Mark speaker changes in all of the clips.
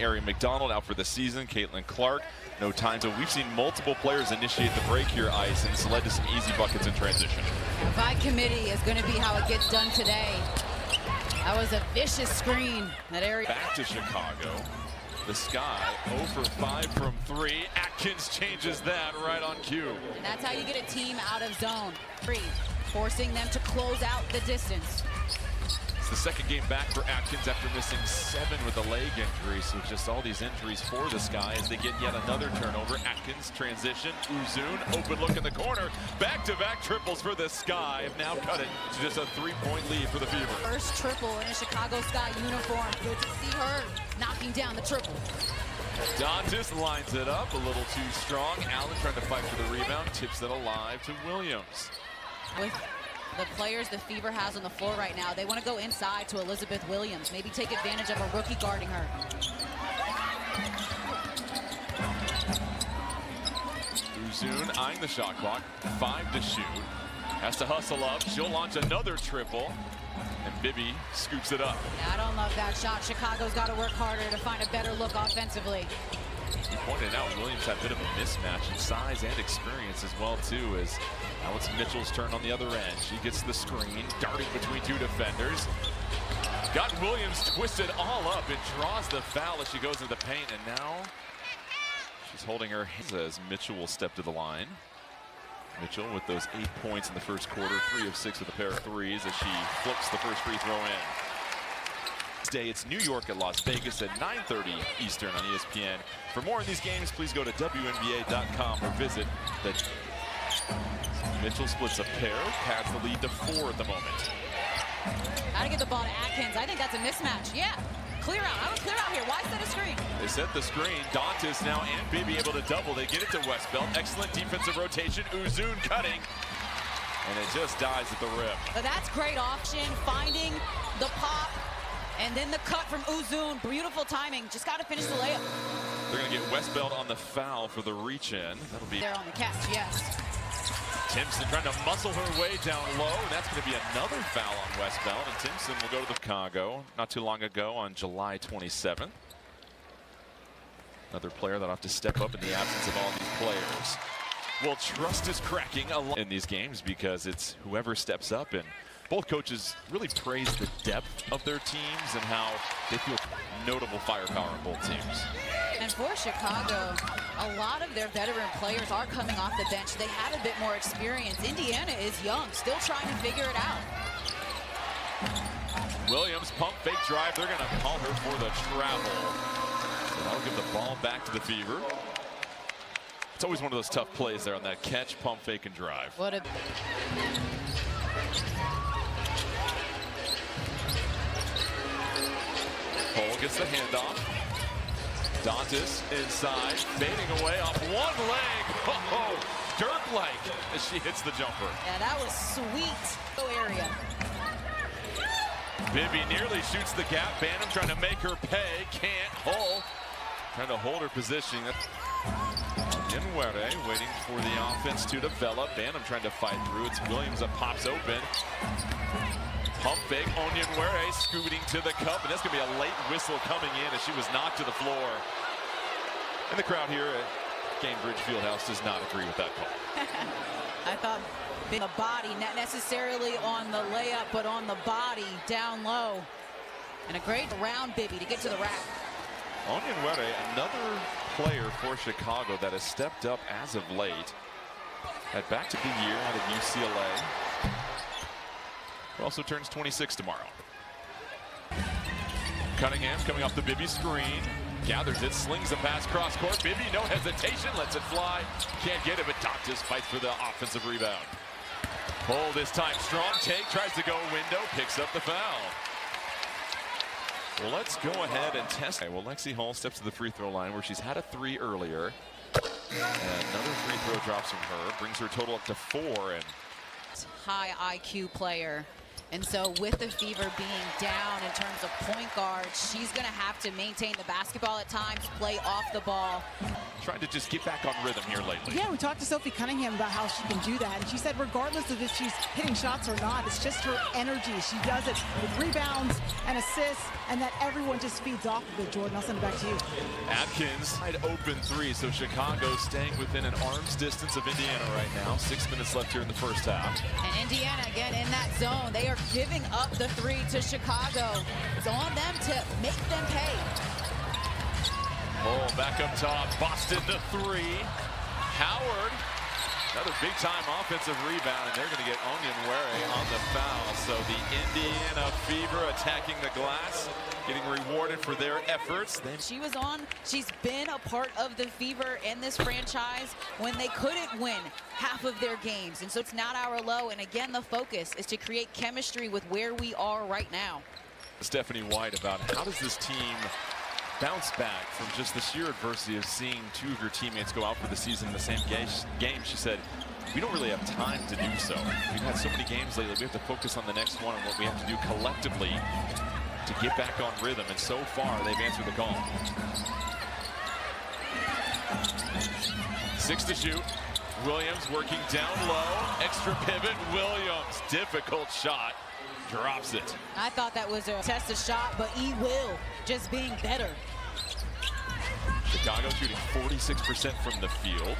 Speaker 1: Ari McDonald out for the season. Caitlin Clark, no time. So we've seen multiple players initiate the break here, Ice, and it's led to some easy buckets in transition.
Speaker 2: By committee is going to be how it gets done today. That was a vicious screen. That area.
Speaker 1: Back to Chicago. The Sky 0 for 5 from 3. Atkins changes that right on cue.
Speaker 2: And that's how you get a team out of zone. Forcing them to close out the distance.
Speaker 1: It's the second game back for Atkins after missing 7 with a leg injury. So just all these injuries for the Sky as they get yet another turnover. Atkins transition. Uzun, open look in the corner. Back-to-back triples for the Sky. Have now cut it to just a 3-point lead for the Fever.
Speaker 2: First triple in a Chicago Sky uniform. Good to see her knocking down the triple.
Speaker 1: Dantas lines it up a little too strong. Allen trying to fight for the rebound. Tips it alive to Williams.
Speaker 2: With the players the Fever has on the floor right now, they want to go inside to Elizabeth Williams. Maybe take advantage of a rookie guarding her.
Speaker 1: Uzun eyeing the shot clock. 5 to shoot. Has to hustle up. She'll launch another triple. And Bibby scoops it up.
Speaker 2: Yeah, I don't love that shot. Chicago's got to work harder to find a better look offensively.
Speaker 1: You pointed out Williams had a bit of a mismatch in size and experience as well, too, as now it's Mitchell's turn on the other end. She gets the screen, darting between 2 defenders. Got Williams twisted all up and draws the foul as she goes into the paint, and now she's holding her hands as Mitchell will step to the line. Mitchell with those 8 points in the first quarter, 3 of 6 with a pair of threes as she flips the first free throw in. Today it's New York at Las Vegas at 9:30 Eastern on ESPN. For more on these games, please go to wnba.com or visit the. Mitchell splits a pair, pads the lead to 4 at the moment.
Speaker 2: Gotta get the ball to Atkins. I think that's a mismatch. Yeah, clear out. I would clear out here. Why set a screen?
Speaker 1: They set the screen. Dantas now and Bibby able to double. They get it to Westbelt. Excellent defensive rotation. Uzun cutting. And it just dies at the rim.
Speaker 2: But that's great option. Finding the pop. And then the cut from Uzun. Beautiful timing. Just got to finish the layup.
Speaker 1: They're going to get Westbelt on the foul for the reach-in. That'll be
Speaker 2: there on the catch, yes.
Speaker 1: Timpson trying to muscle her way down low. And that's going to be another foul on Westbelt. And Timpson will go to the Chicago not too long ago on July 27th. Another player that'll have to step up in the absence of all these players. Well, trust is cracking in these games because it's whoever steps up, and both coaches really praise the depth of their teams and how they feel notable firepower on both teams.
Speaker 2: And for Chicago, a lot of their veteran players are coming off the bench. They have a bit more experience. Indiana is young, still trying to figure it out.
Speaker 1: Williams, pump fake drive. They're going to call her for the travel. So that'll give the ball back to the Fever. It's always one of those tough plays there on that catch, pump fake, and drive.
Speaker 2: What a...
Speaker 1: Cole gets the handoff. Dantas inside, fading away off one leg. Oh, Dirk-like as she hits the jumper.
Speaker 2: Yeah, that was sweet area.
Speaker 1: Bibby nearly shoots the gap. Banham trying to make her pay. Can't. Hull trying to hold her position. Nwere waiting for the offense to develop. Banham trying to fight through. It's Williams that pops open. Pump fake. Nwere scooting to the cup. And that's going to be a late whistle coming in as she was knocked to the floor. And the crowd here at Gainbridge Fieldhouse does not agree with that call.
Speaker 2: I thought the body, not necessarily on the layup, but on the body down low. And a great round Bibby to get to the rack.
Speaker 1: Nwere, another player for Chicago that has stepped up as of late. Had back-to-back year out of UCLA. Who also turns 26 tomorrow. Cunningham coming off the Bibby screen. Gathers it, slings the pass cross court. Bibby, no hesitation, lets it fly. Can't get it, but Dantas fights for the offensive rebound. Pull this time, strong take, tries to go window, picks up the foul. Well, let's go ahead and test. Okay, well, Lexi Hull steps to the free throw line where she's had a 3 earlier. And another free throw drops from her, brings her total up to 4. And
Speaker 2: high IQ player. And so with the Fever being down in terms of point guard, she's going to have to maintain the basketball at times, play off the ball.
Speaker 1: Trying to just get back on rhythm here lately.
Speaker 3: Yeah, we talked to Sophie Cunningham about how she can do that. And she said regardless of if she's hitting shots or not, it's just her energy. She does it with rebounds and assists, and that everyone just feeds off of it. Jordan, I'll send it back to you.
Speaker 1: Atkins, wide open three, so Chicago staying within an arm's distance of Indiana right now. 6 minutes left here in the first half.
Speaker 2: And Indiana, again, in that zone. They are giving up the three to Chicago. It's on them to make them pay.
Speaker 1: Oh, back up top. Boston the three. Howard, another big-time offensive rebound, and they're going to get Onyenwere on the foul. So the Indiana Fever attacking the glass, getting rewarded for their efforts.
Speaker 2: She's been a part of the Fever in this franchise when they couldn't win half of their games. And so it's not our low. And again, the focus is to create chemistry with where we are right now.
Speaker 1: Stephanie White about how does this team bounce back from just the sheer adversity of seeing two of her teammates go out for the season in the same game. She said, we don't really have time to do so. We've had so many games lately. We have to focus on the next one and what we have to do collectively to get back on rhythm. And so far, they've answered the call. 6 to shoot. Williams working down low. Extra pivot. Williams, difficult shot. Drops it.
Speaker 2: I thought that was a tested shot, but will just being better.
Speaker 1: Chicago shooting 46% from the field.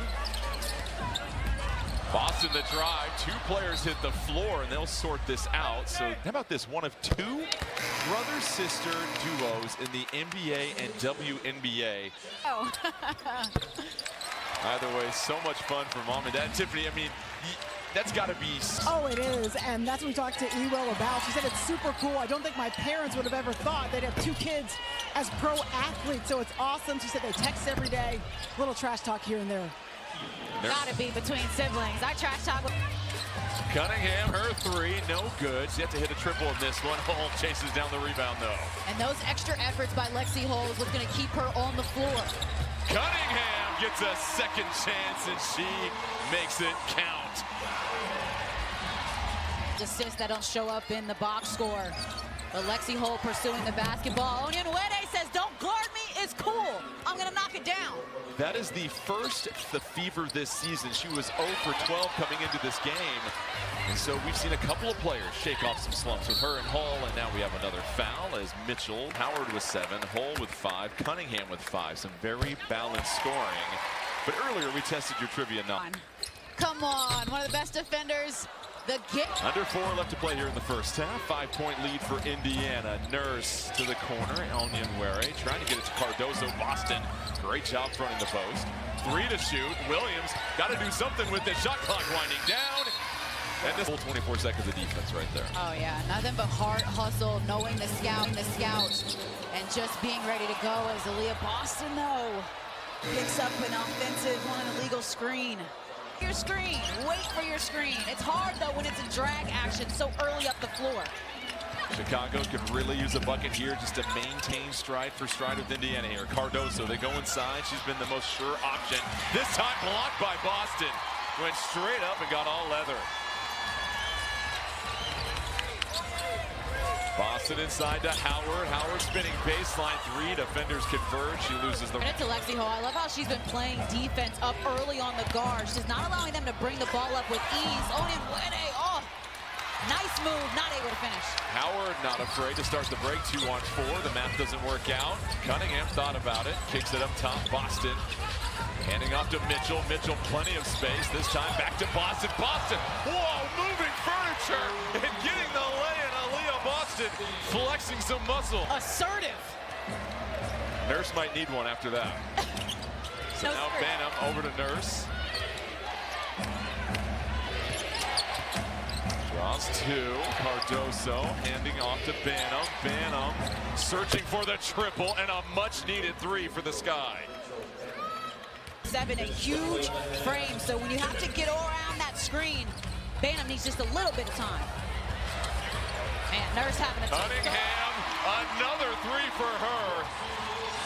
Speaker 1: Boston the drive. Two players hit the floor, and they'll sort this out. So how about this? One of two brother-sister duos in the NBA and WNBA.
Speaker 2: Oh.
Speaker 1: Either way, so much fun for mom and dad. Tiffany, I mean, that's got to be...
Speaker 3: Oh, it is, and that's what we talked to Ewell about. She said it's super cool. I don't think my parents would have ever thought they'd have two kids as pro athletes, so it's awesome. She said they text every day. Little trash talk here and there.
Speaker 2: Gotta be between siblings. I trash talk with...
Speaker 1: Cunningham, her three, no good. She had to hit a triple in this one. Holmes chases down the rebound, though.
Speaker 2: And those extra efforts by Lexi Holmes was going to keep her on the floor.
Speaker 1: Cunningham gets a second chance, and she makes it count.
Speaker 2: Assists that don't show up in the box score. But Lexi Holmes pursuing the basketball. Onyenwere says, don't guard me, it's cool. I'm going to knock it down.
Speaker 1: That is the first the Fever this season. She was 0 for 12 coming into this game. And so we've seen a couple of players shake off some slumps with her and Hull, and now we have another foul as Mitchell, Howard with 7, Hull with 5, Cunningham with 5. Some very balanced scoring. But earlier we tested your trivia.
Speaker 2: Come on, one of the best defenders.
Speaker 1: Under 4 left to play here in the first half. 5-point lead for Indiana. Nurse to the corner. Onyenwere trying to get it to Cardoso. Boston, great job fronting the post. 3 to shoot. Williams got to do something with it. Shot clock winding down. And this whole 24 seconds of defense right there.
Speaker 2: Oh yeah, nothing but hard hustle, knowing the scout, and just being ready to go as Aaliyah. Boston though picks up an offensive on an illegal screen. Your screen, wait for your screen. It's hard though when it's a drag action so early up the floor.
Speaker 1: Chicago could really use a bucket here just to maintain stride for stride with Indiana here. Cardoso, they go inside. She's been the most sure option. This time blocked by Boston. Went straight up and got all leather. Boston inside to Howard. Howard spinning baseline 3. Defenders converge. She loses the...
Speaker 2: Credit to Lexi Hall. I love how she's been playing defense up early on the guard. She's not allowing them to bring the ball up with ease. Onyenwere, oh, nice move. Not able to finish.
Speaker 1: Howard not afraid to start the break. 2 on 4. The math doesn't work out. Cunningham thought about it. Kicks it up top. Boston handing off to Mitchell. Mitchell, plenty of space. This time back to Boston. Boston, whoa, moving furniture and getting the lay-in. Aaliyah Boston flexing some muscle.
Speaker 2: Assertive.
Speaker 1: Nurse might need one after that. So
Speaker 2: No
Speaker 1: now
Speaker 2: skirt.
Speaker 1: Banham over to Nurse. Draws 2. Cardoso handing off to Banham. Banham searching for the triple and a much-needed 3 for the Sky.
Speaker 2: 7, a huge frame, so when you have to get around that screen, Banham needs just a little bit of time. Man, Nurse having a
Speaker 1: Cunningham, another 3 for her.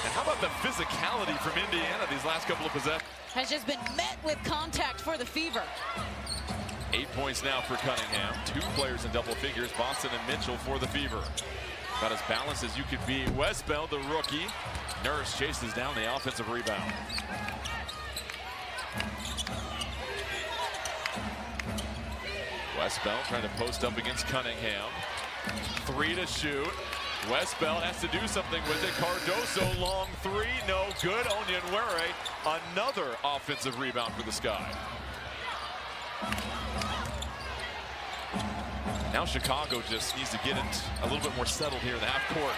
Speaker 1: And how about the physicality from Indiana these last couple of possessions?
Speaker 2: has just been met with contact for the Fever.
Speaker 1: 8 points now for Cunningham. 2 players in double figures, Boston and Mitchell for the Fever. About as balanced as you could be. Westbeld, the rookie. Nurse chases down the offensive rebound. Westbeld trying to post up against Cunningham. 3 to shoot. Westbeld has to do something with it. Cardoso, long 3, no good. Onyenwere, another offensive rebound for the Sky. Now Chicago just needs to get it a little bit more settled here in the half court.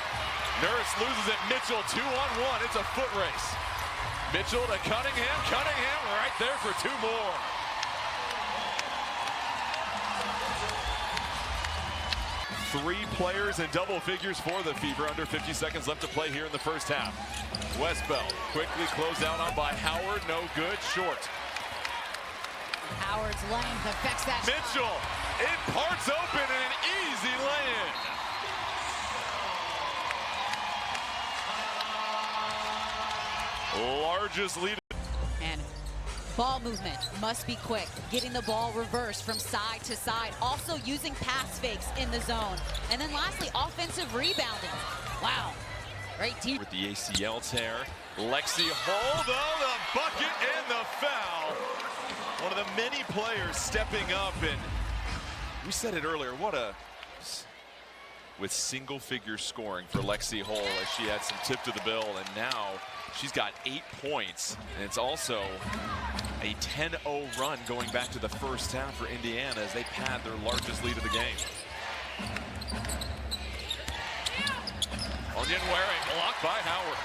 Speaker 1: Nurse loses it. Mitchell 2-on-1. It's a foot race. Mitchell to Cunningham. Cunningham right there for 2 more. Three players in double figures for the Fever. Under 50 seconds left to play here in the first half. Westbeld quickly closed out on by Howard. No good. Short.
Speaker 2: Howard's length affects that.
Speaker 1: Mitchell, it parts open and an easy lay-in. Largest lead.
Speaker 2: And ball movement must be quick. Getting the ball reversed from side to side. Also using pass fakes in the zone. And then lastly, offensive rebounding. Wow. Great team.
Speaker 1: With the ACL tear. Lexi Hull, though, the bucket and the foul. One of the many players stepping up, and we said it earlier, with single figure scoring for Lexi Hull as she had some tip to the bill, and now she's got 8 points, and it's also a 10-0 run going back to the first half for Indiana as they pad their largest lead of the game. Onyenwere blocked by Howard.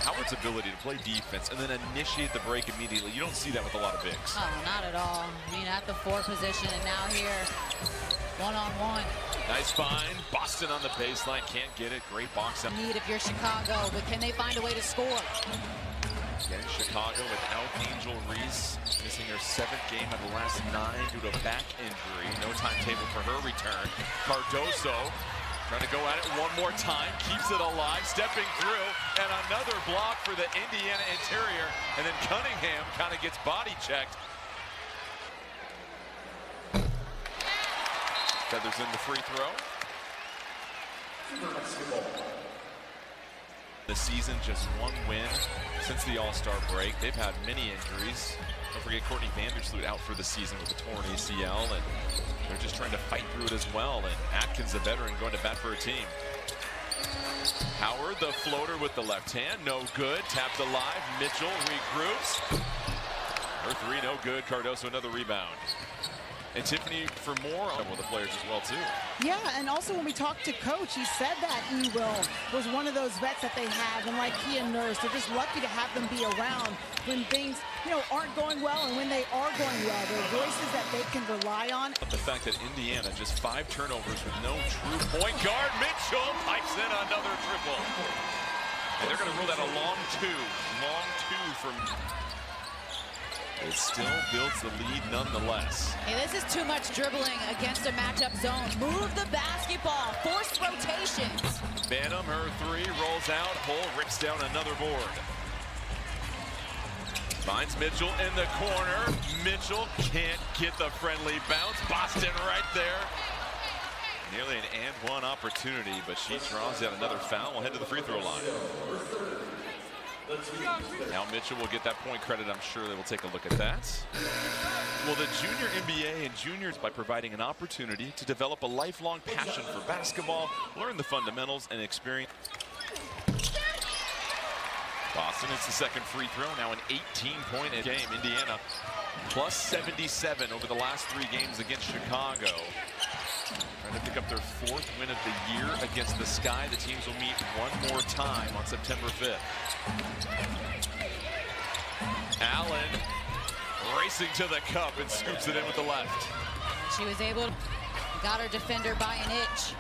Speaker 1: Howard's ability to play defense and then initiate the break immediately. You don't see that with a lot of bigs.
Speaker 2: Oh, not at all. I mean, at the 4 position, and now here, one-on-one.
Speaker 1: Nice find. Boston on the baseline. Can't get it. Great box up.
Speaker 2: Need if you're Chicago, but can they find a way to score?
Speaker 1: Again, Chicago without Angel Reese, missing her 7th game out of the last 9 due to a back injury. No timetable for her return. Cardoso trying to go at it one more time, keeps it alive, stepping through, and another block for the Indiana interior. And then Cunningham kind of gets body checked. Feathers in the free throw. The season, just 1 win since the All-Star break. They've had many injuries. Don't forget Courtney Vandersloot out for the season with a torn ACL, and they're just trying to fight through it as well. And Atkins, the veteran, going to bat for her team. Howard, the floater with the left hand, no good. Tapped alive. Mitchell regroups. Her 3, no good. Cardoso, another rebound. And Tiffany for more on the players as well, too.
Speaker 3: Yeah, and also when we talked to Coach, he said that Ewell was one of those vets that they have, and like he and Nurse, they're just lucky to have them be around when things, aren't going well, and when they are going well, they're voices that they can rely on.
Speaker 1: But the fact that Indiana just 5 turnovers with no true point guard. Mitchell pipes in another triple. And they're going to rule that a long 2. Long 2 from... It still builds the lead nonetheless.
Speaker 2: Hey, this is too much dribbling against a matchup zone. Move the basketball. Force rotations.
Speaker 1: Banham, her 3 rolls out. Hull rips down another board. Finds Mitchell in the corner. Mitchell can't get the friendly bounce. Boston right there. Nearly an and 1 opportunity, but she draws out another foul. We'll head to the free throw line. Now Mitchell will get that point credit. I'm sure they will take a look at that. Well, the junior NBA and juniors by providing an opportunity to develop a lifelong passion for basketball, learn the fundamentals, and experience. Boston, it's the 2nd free throw, now an 18-point game. Indiana plus 77 over the last 3 games against Chicago. Trying to pick up their 4th win of the year against the Sky. The teams will meet one more time on September 5th. Allen racing to the cup and scoops it in with the left.
Speaker 2: She was able to got her defender by an inch.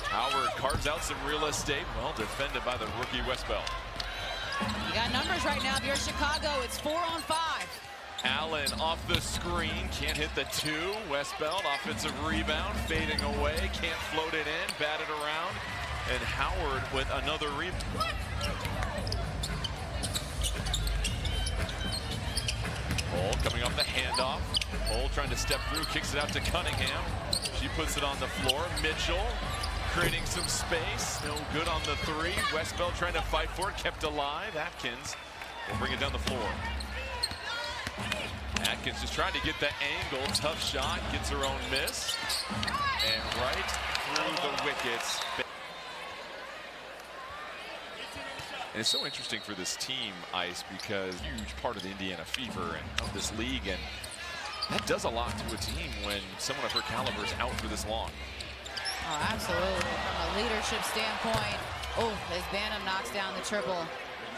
Speaker 1: Howard carves out some real estate. Well defended by the rookie Westbeld.
Speaker 2: You got numbers right now. If you're Chicago, it's 4 on 5.
Speaker 1: Allen off the screen, can't hit the 2. Westbeld, offensive rebound, fading away, can't float it in, batted around. And Howard with another rebound. Hole coming off the handoff. Hole trying to step through, kicks it out to Cunningham. She puts it on the floor. Mitchell creating some space. No good on the three. Westbeld trying to fight for it, kept alive. Atkins will bring it down the floor. Atkins just trying to get the angle. Tough shot, gets her own miss. And right through the wickets. And it's so interesting for this team, Ice, because huge part of the Indiana Fever and of this league, and that does a lot to a team when someone of her caliber is out for this long.
Speaker 2: Oh, absolutely. From a leadership standpoint, as Banham knocks down the triple.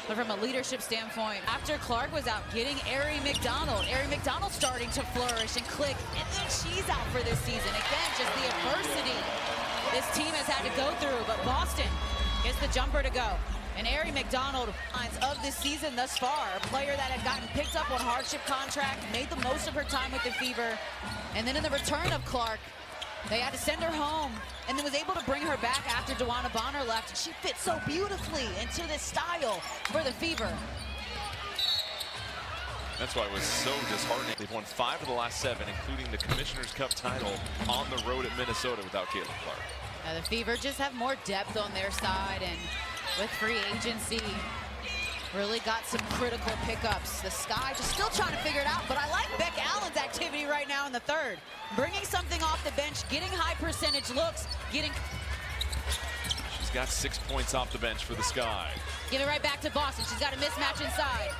Speaker 2: But from a leadership standpoint, after Clark was out, getting Ari McDonald starting to flourish and click, and then she's out for this season. Again, just the adversity this team has had to go through, but Boston gets the jumper to go. And Ari McDonald, of this season thus far, a player that had gotten picked up on hardship contract, made the most of her time with the Fever, and then in the return of Clark, they had to send her home, and then was able to bring her back after Dewana Bonner left. And she fits so beautifully into this style for the Fever.
Speaker 1: That's why it was so disheartening. They've won 5 of the last 7, including the Commissioner's Cup title on the road at Minnesota without Caitlin Clark.
Speaker 2: The Fever just have more depth on their side, and with free agency, really got some critical pickups. The Sky just still trying to figure it out, but I like Beck Allen's activity right now in the third. Bringing something off the bench, getting high percentage looks, getting...
Speaker 1: She's got 6 points off the bench for the Sky.
Speaker 2: Give it right back to Boston. She's got a mismatch inside.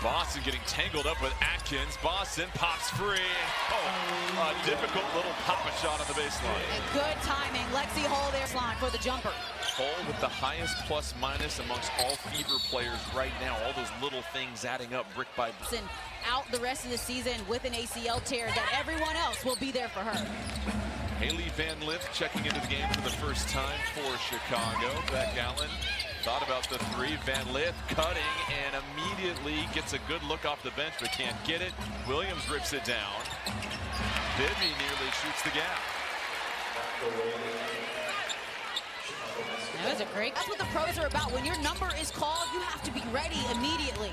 Speaker 1: Boston getting tangled up with Atkins. Boston pops free. Oh, a difficult little pop-a shot on the baseline.
Speaker 2: And good timing. Lexi Hall there for the jumper.
Speaker 1: Hall with the highest plus-minus amongst all Fever players right now. All those little things adding up brick by brick.
Speaker 2: Out the rest of the season with an ACL tear that everyone else will be there for her.
Speaker 1: Haley Van Lith checking into the game for the first time for Chicago. Beck Allen thought about the three. Van Lith cutting and immediately gets a good look off the bench, but can't get it. Williams rips it down. Bibby nearly shoots the gap.
Speaker 2: That was a great. That's what the pros are about. When your number is called, you have to be ready immediately.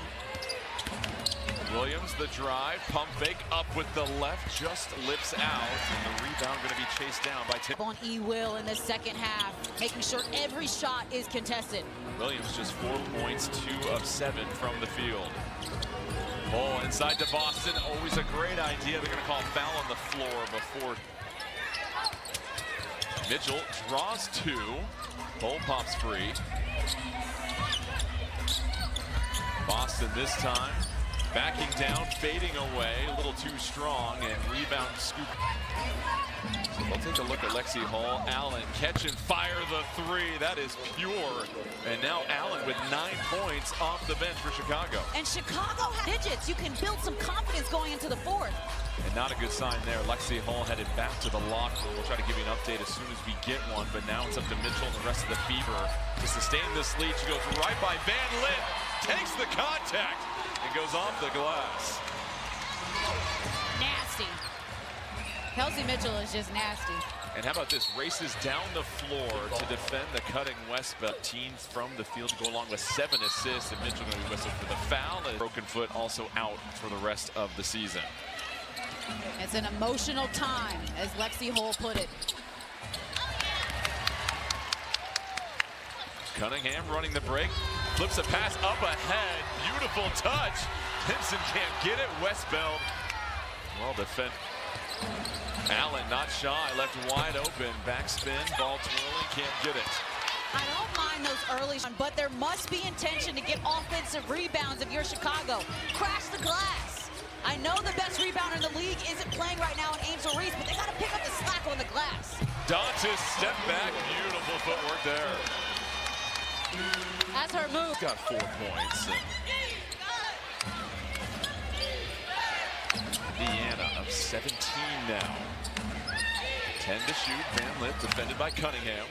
Speaker 1: Williams, the drive, pump fake up with the left, just lips out, and the rebound going to be chased down by Tim.
Speaker 2: On E-Will in the second half, making sure every shot is contested.
Speaker 1: Williams just 4 points, 2 of 7 from the field. Oh, inside to Boston, always a great idea. They're going to call foul on the floor before. Mitchell draws 2. Bull pops free. Boston this time. Backing down, fading away, a little too strong, and rebound scoop. So we'll take a look at Lexi Hall. Allen catch and fire the three. That is pure. And now Allen with 9 points off the bench for Chicago.
Speaker 2: And Chicago has digits. You can build some confidence going into the fourth.
Speaker 1: And not a good sign there. Lexi Hall headed back to the locker room. We'll try to give you an update as soon as we get one. But now it's up to Mitchell and the rest of the Fever to sustain this lead. She goes right by Van Lith, takes the contact, and goes off the glass.
Speaker 2: Nasty. Kelsey Mitchell is just nasty.
Speaker 1: And how about this? Races down the floor to defend the cutting Westbeld. Teams from the field to go along with 7 assists. And Mitchell going to be whistled for the foul. And broken foot also out for the rest of the season.
Speaker 2: It's an emotional time, as Lexi Hall put it.
Speaker 1: Cunningham running the break. Flips a pass up ahead. Beautiful touch. Simpson can't get it. Westbeld. Well defended. Allen not shy. Left wide open. Backspin. Ball twirling. Can't get it.
Speaker 2: I don't mind those early shots, but there must be intention to get offensive rebounds if you're Chicago. Crash the glass. I know the best rebounder in the league isn't playing right now in Angel Reese, but they got to pick up the slack on the glass.
Speaker 1: Dantas step back. Beautiful footwork there.
Speaker 2: That's her move.
Speaker 1: Got 4 points. Indiana up 17 now. 10 to shoot. Van Lith defended by Cunningham.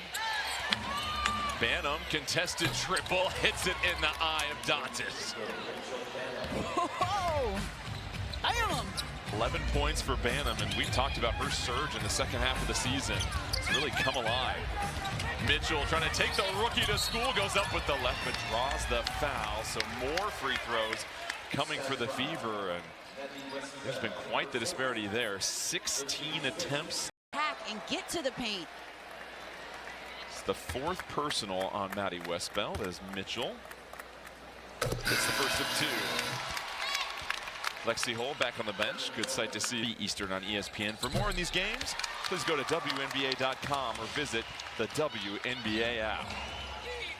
Speaker 1: Banham contested triple. Hits it in the eye of Dantas.
Speaker 2: Whoa! Banham!
Speaker 1: 11 points for Banham, and we've talked about her surge in the second half of the season. It's really come alive. Mitchell trying to take the rookie to school, goes up with the left, but draws the foul. So more free throws coming for the Fever, and There's been quite the disparity there. 16 attempts.
Speaker 2: Pack and get to the paint.
Speaker 1: It's the 4th personal on Maddie Westbeld as Mitchell hits the first of 2. Lexi Hull back on the bench. Good sight to see Eastern on ESPN. For more in these games, please go to WNBA.com or visit the WNBA app.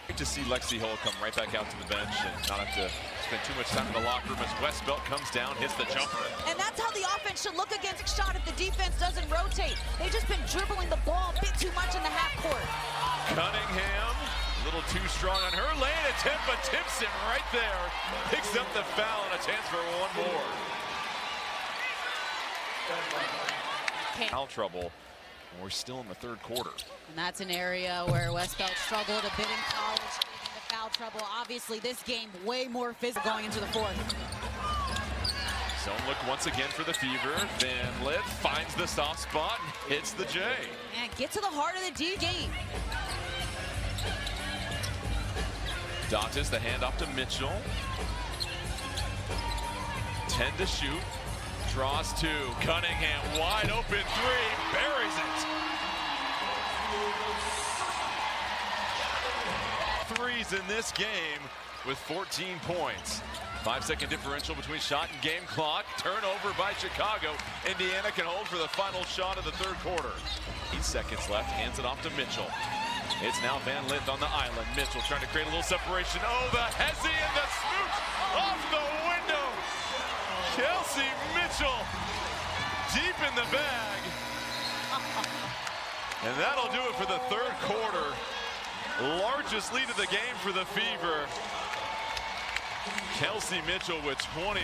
Speaker 1: Great to see Lexi Hull come right back out to the bench and not have to spend too much time in the locker room as Westbelt comes down, hits the jumper.
Speaker 2: And that's how the offense should look against a shot if the defense doesn't rotate. They've just been dribbling the ball a bit too much in the half court.
Speaker 1: Cunningham, a little too strong on her lane attempt, but tips him right there. Picks up the foul and a chance for one more. Foul trouble. We're still in the 3rd quarter.
Speaker 2: And that's an area where Westbelt struggled a bit in college, getting into foul trouble. Obviously, this game way more physical going into the 4th.
Speaker 1: Zone look once again for the Fever. Van Lith finds the soft spot and hits the J.
Speaker 2: And get to the heart of the D game.
Speaker 1: Dantas, the handoff to Mitchell. 10 to shoot. Draws 2. Cunningham wide open 3. Buries it. 3s in this game with 14 points. 5-second differential between shot and game clock. Turnover by Chicago. Indiana can hold for the final shot of the 3rd quarter. 8 seconds left. Hands it off to Mitchell. It's now Van Lith on the island. Mitchell trying to create a little separation. Oh, the hezzy and the smooch off the window. Kelsey Mitchell deep in the bag. And that'll do it for the 3rd quarter. Largest lead of the game for the Fever. Kelsey Mitchell with 20.